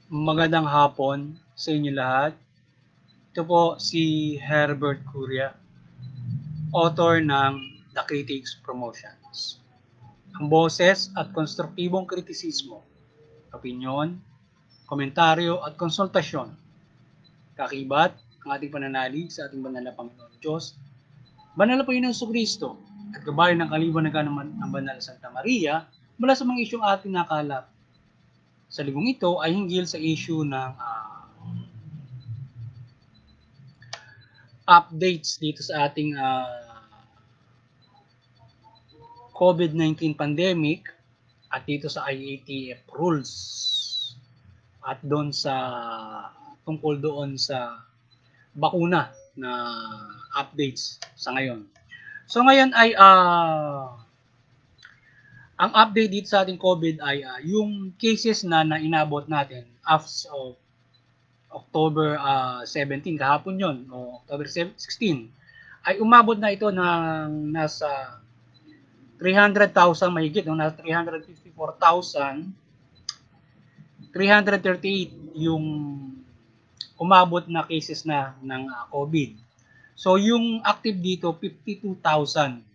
Magandang hapon sa inyo lahat. Ito po si Herbert Curia, author ng The Critics Promotions. Ang boses at konstruktibong kritisismo, opinyon, komentaryo at konsultasyon. Kakibat ang ating pananalig sa ating banal na Panginoon Diyos, banal na Panginoon Kristo, at gabayan ng kaliwanagan ng banal Santa Maria mula sa mga isyong ating nakalap. Sa libong ito ay hinggil sa issue ng updates dito sa ating COVID-19 pandemic at dito sa IATF rules at doon sa tungkol doon sa bakuna na updates sa ngayon. So ngayon ay ang update dito sa ating COVID ay yung cases na inabot natin as of October 17, kahapon yon o October 16, ay umabot na ito ng nasa 300,000 mahigit, no? Nasa 354,338 yung umabot na cases na ng COVID. So yung active dito 52,000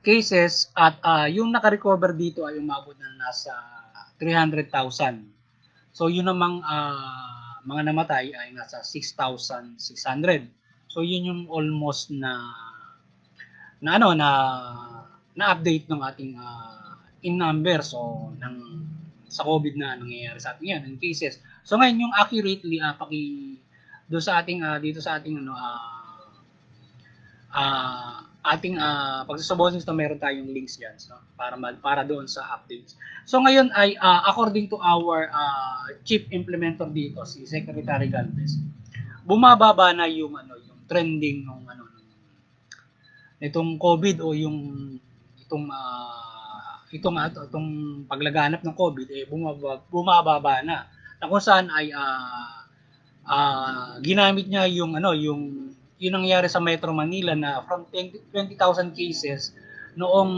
cases at yung naka-recover dito ay umabot na nasa 300,000. So yun namang mga namatay ay nasa 6,600. So yun yung almost na na-update ng ating in numbers so ng sa COVID na nangyayari sa atin yan, in cases. So ngayon yung accurately do sa ating dito sa ating ating pagsasabosin ito, meron tayong links diyan so para doon sa updates. So ngayon ay according to our chief implementer dito si Secretary Galvez, bumababa na yung trending ng itong COVID o yung itong paglaganap ng COVID bumababa na kung saan ay ginamit niya yung yung nangyari sa Metro Manila na from 20,000 cases noong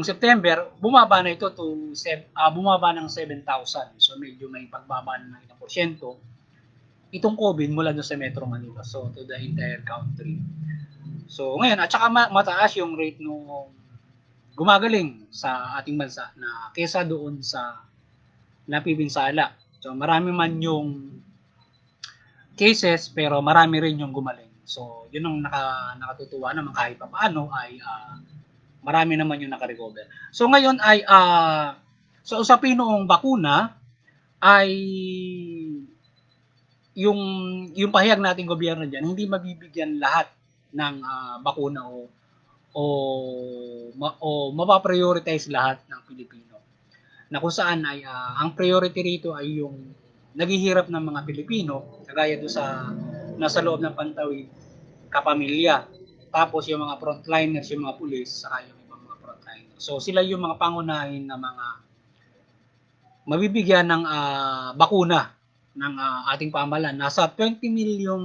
September, bumaba na ito to bumaba ng 7,000. So medyo may pagbaba na ng ilang porsyento itong COVID mula doon sa Metro Manila. So to the entire country. So ngayon, at saka mataas yung rate nung gumagaling sa ating bansa na kesa doon sa napipinsala. So marami man yung cases pero marami rin yung gumaling. So yun ang nakatutuwa naman kahit pa paano ay marami naman yung naka-recover. So ngayon ay sa usapin noong bakuna ay yung pahayag nating gobyerno diyan, hindi mabibigyan lahat ng bakuna o mapaprioritize lahat ng Pilipino. Na kung saan ay ang priority rito ay yung naghihirap ng mga Pilipino, kagaya do sa nasa loob ng Pantawid, kapamilya. Tapos yung mga frontliners, yung mga pulis, saka yung ibang mga frontliners. So sila yung mga pangunahin na mga mabibigyan ng bakuna ng ating pamahalaan. Nasa 20 million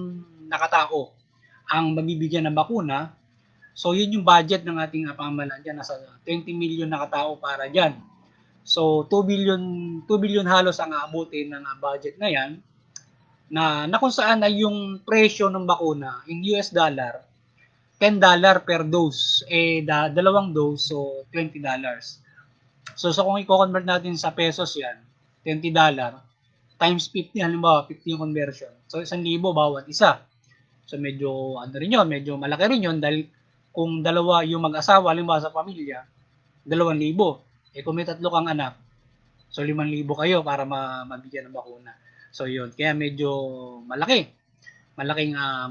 nakatao ang mabibigyan ng bakuna. So yun yung budget ng ating pamahalaan dyan. Nasa 20 million nakatao para dyan. So 2 billion halos ang aabutin ng budget na yan na kung saan ay yung presyo ng bakuna in US dollar $10 per dose dalawang dose so $20. So kung i-convert natin sa pesos yan, $20 times 50, halimbawa 50 yung conversion. So 1,000 bawat isa. So medyo rin yun, medyo malaki rin yun dahil kung dalawa yung mag-asawa, halimbawa sa pamilya, 2,000. Kung may 3 kang anak, so 5,000 kayo para mabigyan ng bakuna. So yun, kaya medyo malaking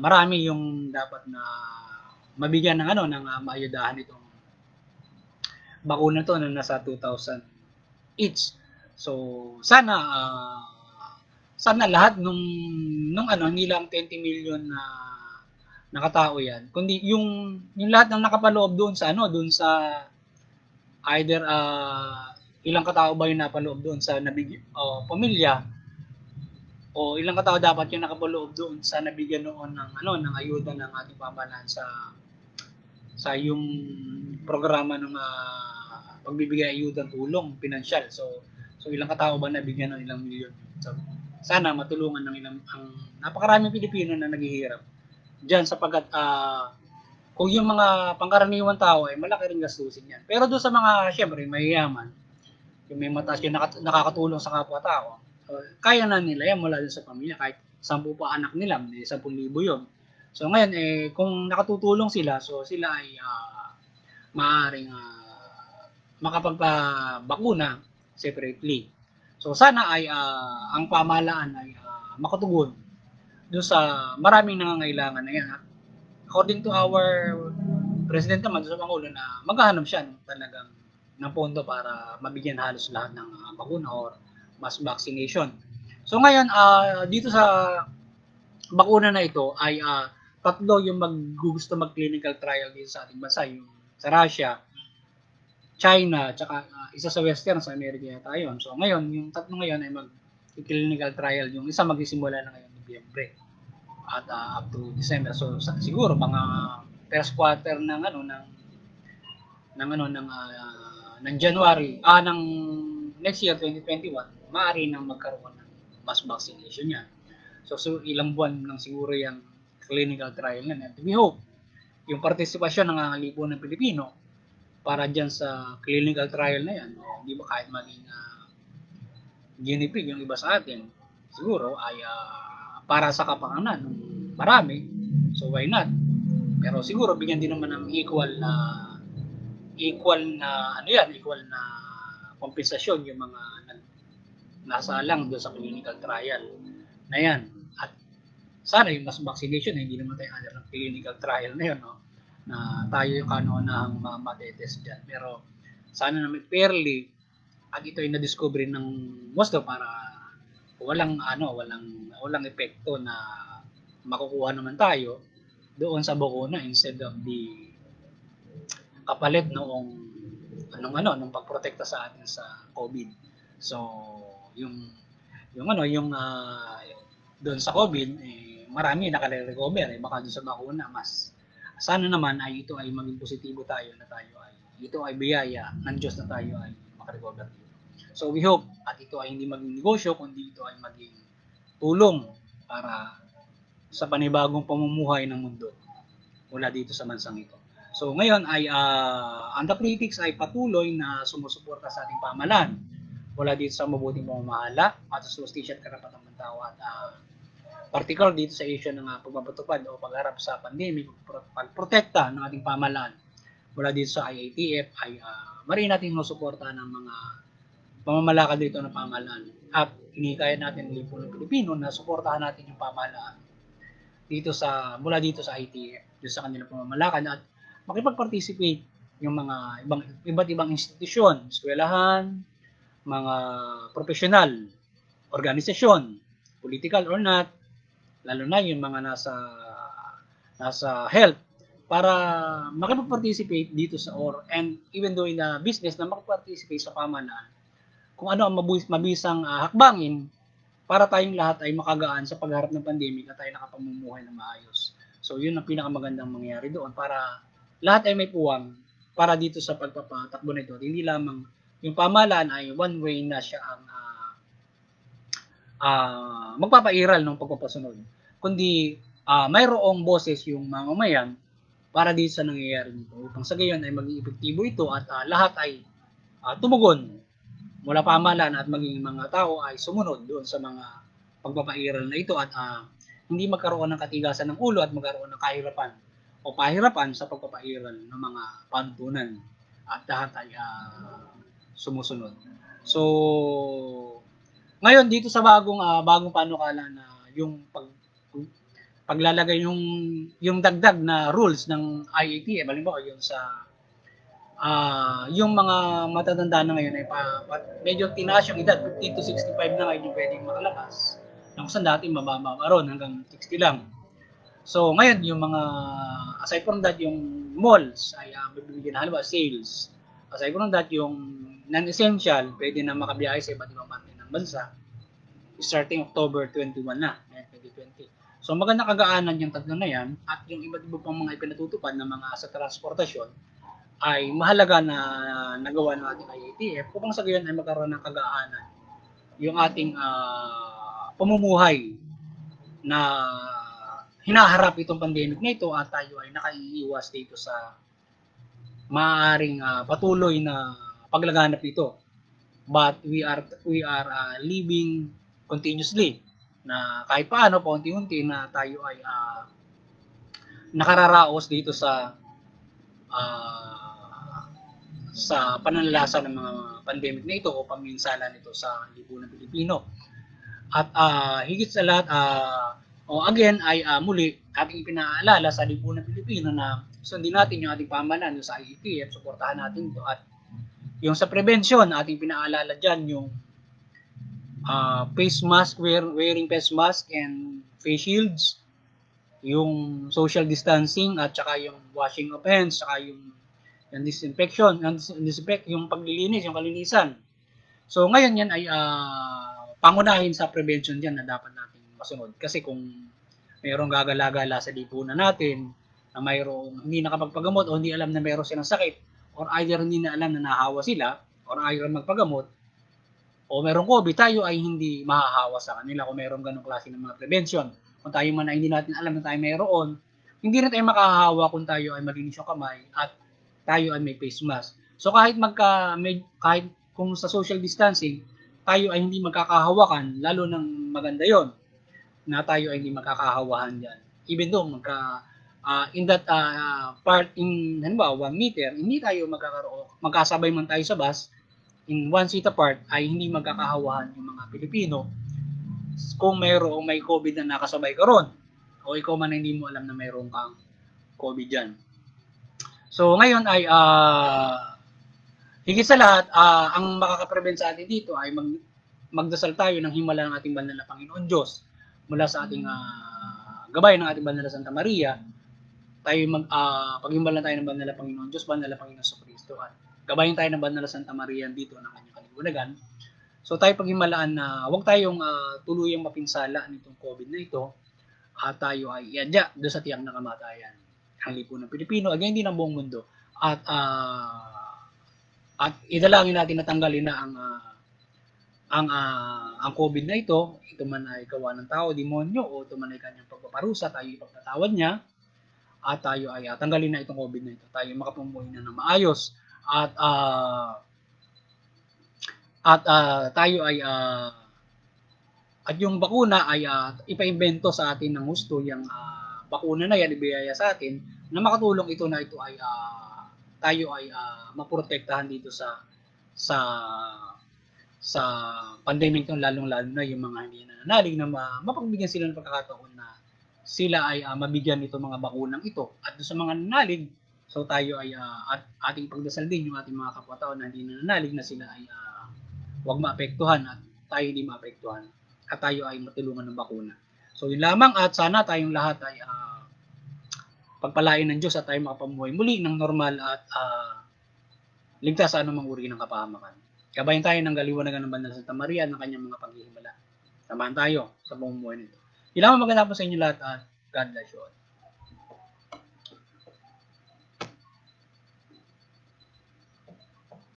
marami yung dapat na mabigyan ng ng maayudahan itong bakuna to na nasa 2,000 each. So sana lahat nung hindi lang 20 million na nakatao yan, kundi yung lahat ng nakapaloob doon sa doon sa either ilang katao ba yung napaloob doon sa pamilya o ilang katao dapat yung nakapaloob doon sa nabigyan noon ng ayuda ng ating pamahalaan sa yung programa ng pagbibigay ayuda tulong pinansyal. So So ilang katao ba nabigyan ng ilang milyon? So sana matulungan ng ilang ang napakaraming Pilipino na naghihirap diyan sapagkat kung yung mga pangkaraniwang tao ay malaki ring gastusin yan. Pero doon sa mga syempre mayayaman, yung may mataas yung nakakatulong sa kapwa-tao, kaya na nila yan mula dun sa pamilya kahit 10 pa anak nila, may 10,000 yun. So ngayon kung nakatutulong sila, so sila ay maaaring makapagpabakuna separately. So sana ay ang pamahalaan ay makatugon doon sa maraming nangangailangan na yan. According to our President naman sa Pangulo na maghahanap siya talagang ng pondo para mabigyan halos lahat ng bakuna or mass vaccination. So ngayon, dito sa bakuna na ito ay tatlo yung gusto mag-clinical trial dito sa ating bansa, yung sa Russia, China, tsaka isa sa Western, sa Amerika yata yun. So ngayon, yung tatlo ngayon ay mag-clinical trial. Yung isa magsisimula na ngayon Nobyembre at up to December. So siguro mga first quarter ng ng January ng next year 2021 maaari nang magkaroon ng mass vaccination yan. So ilang buwan lang siguro yung clinical trial na yan. We hope yung partisipasyon ng lipunan ng Pilipino para dyan sa clinical trial na yan, di ba kahit maging guinea pig yung iba sa atin, siguro ay para sa kapakanan ng marami, so why not? Pero siguro bigyan din naman ng equal na kompensasyon yung mga nasa lang doon sa clinical trial na yan. At sana yung mass vaccination, hindi naman tayo under ng clinical trial na yun, no? Na tayo yung kanuunahang matetest dyan. Pero sana naman fairly at ito ay na-discover ng gusto para walang epekto na makukuha naman tayo doon sa bakuna instead of the kapalit nung pagprotekta sa atin sa COVID. So yung doon sa COVID marami nakare-recover baka doon sa bakuna mas sana naman ay ito ay maging positibo tayo na tayo ay ito ay biyaya ng Diyos na tayo ay makarecover dito. So we hope at ito ay hindi maging negosyo kundi ito ay maging tulong para sa panibagong pamumuhay ng mundo mula dito sa bansang ito. So ngayon ay ang The Critics ay patuloy na sumusuporta sa ating pamahalaan mula dito sa mabuting pamamahala at sa justisya at karapatang ng tao at particular dito sa issue ng pagpapatupad o pagharap sa pandemic, pagprotekta ng ating pamahalaan mula dito sa IATF ay mariin natin susuportahan ng mga pamamalakad dito ng pamahalaan at hinikaya natin ng lipunan Pilipino na suportahan natin yung pamahalaan mula dito sa IATF dito sa kanilang pamamalakad at makipag-participate yung mga iba't ibang institusyon, eskwelahan, mga profesional, organisasyon, political or not, lalo na yung mga nasa health para makipag-participate dito and even though in a business na makipag-participate sa pamahalaan kung ano ang mabisang hakbangin para tayong lahat ay makagaan sa pagharap ng pandemic at tayo nakapamumuhay na maayos. So yun ang pinakamagandang mangyayari doon para lahat ay may puwang para dito sa pagpapatakbo nito. Hindi lamang yung pamahalaan ay one way na siya ang magpapairal ng pagpapasunod, kundi mayroong boses yung mamamayan para dito sa nangyayari nito upang sa gayon ay maging epektibo ito at lahat ay tumugon mula pamahalaan at maging mga tao ay sumunod doon sa mga pagpapairal na ito at hindi magkaroon ng katigasan ng ulo at magkaroon ng kahirapan o pahirapan sa pagpapairal ng mga pantunan at lahat ay sumusunod. So ngayon dito sa bagong panukala na yung paglalagay yung dagdag na rules ng IATF, halimbawa yung sa yung mga matatanda na ngayon ay medyo tinaas yung edad, 50 to 65 na ngayon yung pwedeng makalabas. Kung saan dati mababa pa ron hanggang 60 lang. So ngayon yung mga aside from that yung malls ay bibigyan na halimbawa sales. Aside from that yung non-essential pwede na makabiyahe sa iba't ibang parte ng bansa starting October 21 na, 2020. So magandang kagaanan yung tatlo na yan at yung iba't iba pang mga ipinatutupad na mga sa transportasyon ay mahalaga na nagawa ng ating IATF upang sa gayon ay magkaroon ng kagaanan yung ating pamumuhay na hinaharap itong pandemic na ito, at tayo ay nakaiiwas dito sa maaaring patuloy na paglaganap nito. But we are living continuously, na kahit paano paunti-unti na tayo ay nakararaos dito sa pananalasa ng mga pandemic na ito o paminsala nito sa lipunan Pilipino. At higit sa lahat, again ay muli ating pinaalala sa lipunan Pilipino na sundin natin yung ating pamahalaan sa IETF, suportahan natin ito. At yung sa prevention, ating pinaalala dyan yung face mask, wearing face mask and face shields, yung social distancing, at saka yung washing of hands, saka yung disinfection, yung paglilinis, yung kalinisan. So ngayon yan ay pangunahin sa prevention dyan na dapat natin masunod. Kasi kung mayroong gagala-gala sa lipunan natin na mayroong hindi nakapagpagamot o hindi alam na mayroong silang sakit, or either hindi na alam na nahawa sila, or either magpagamot, o mayroong COVID, tayo ay hindi mahahawa sa kanila kung mayroong ganong klase ng mga prevention. Kung tayo man ay hindi natin alam na tayo mayroon, hindi na tayo makahahawa kung tayo ay malinis yung kamay at tayo ay may face mask. So kahit kung sa social distancing, tayo ay hindi magkakahawakan, lalo nang maganda yon na tayo ay hindi magkakahawahan dyan. Even though in that part, halimbawa 1 meter, hindi tayo magkasabay man tayo sa bus, in 1 seat apart, ay hindi magkakahawahan yung mga Pilipino kung may COVID na nakasabay ka ron, o ikaw man hindi mo alam na mayroon kang COVID dyan. So ngayon ay higit sa lahat, ang makakaprevent sa atin dito ay magdasal tayo ng himala ng ating banal na Panginoon Diyos mula sa ating gabay ng ating banal na Santa Maria. Tayo paghimalan tayo ng banal na Panginoon Diyos, banal na Panginoon sa Kristo, at gabayin tayo ng banal na Santa Maria dito ng kanyang kaliwanagan. So tayo paghimalaan na huwag tayong tuluyang mapinsala nitong COVID na ito, at tayo ay iadya doon sa tiyak na kamatayan ang lipunan ng Pilipino, again din ang buong mundo. At idalangin natin na tanggalin na ang COVID na ito man ay gawa ng tao, demonyo, o ito man ay kanyang pagpaparusa, tayo ipagpatawad niya, at tayo ay tanggalin na itong COVID na ito. Tayo makapumuhay na ng maayos, at tayo ay at yung bakuna ay ipaimbento sa atin ng husto, yung bakuna na yan ibiyaya sa atin na makatulong ito na ito ay tayo ay maprotektahan dito sa pandemic ito, lalong-lalo na yung mga hindi nananalig, na mapagbigyan sila ng pagkakataon na sila ay mabigyan nito mga bakunang ito. At sa mga nananalig, so tayo ay ating pagdasal din yung ating mga kapwa-tao na hindi nananalig na sila ay huwag maapektuhan at tayo hindi maapektuhan, at tayo ay matulungan ng bakuna. So yun lamang, at sana tayong lahat ay pagpalain ng Diyos at tayo makapamuhay muli ng normal at ligtas sa anumang uri ng kapahamakan. Gabayan tayo ng kaliwanagan ng banal Santa Maria at ng kanyang mga paghihimala. Samahan tayo sa pamumuhay nito. Yun lamang, maganda po sa inyo lahat, at God bless you all.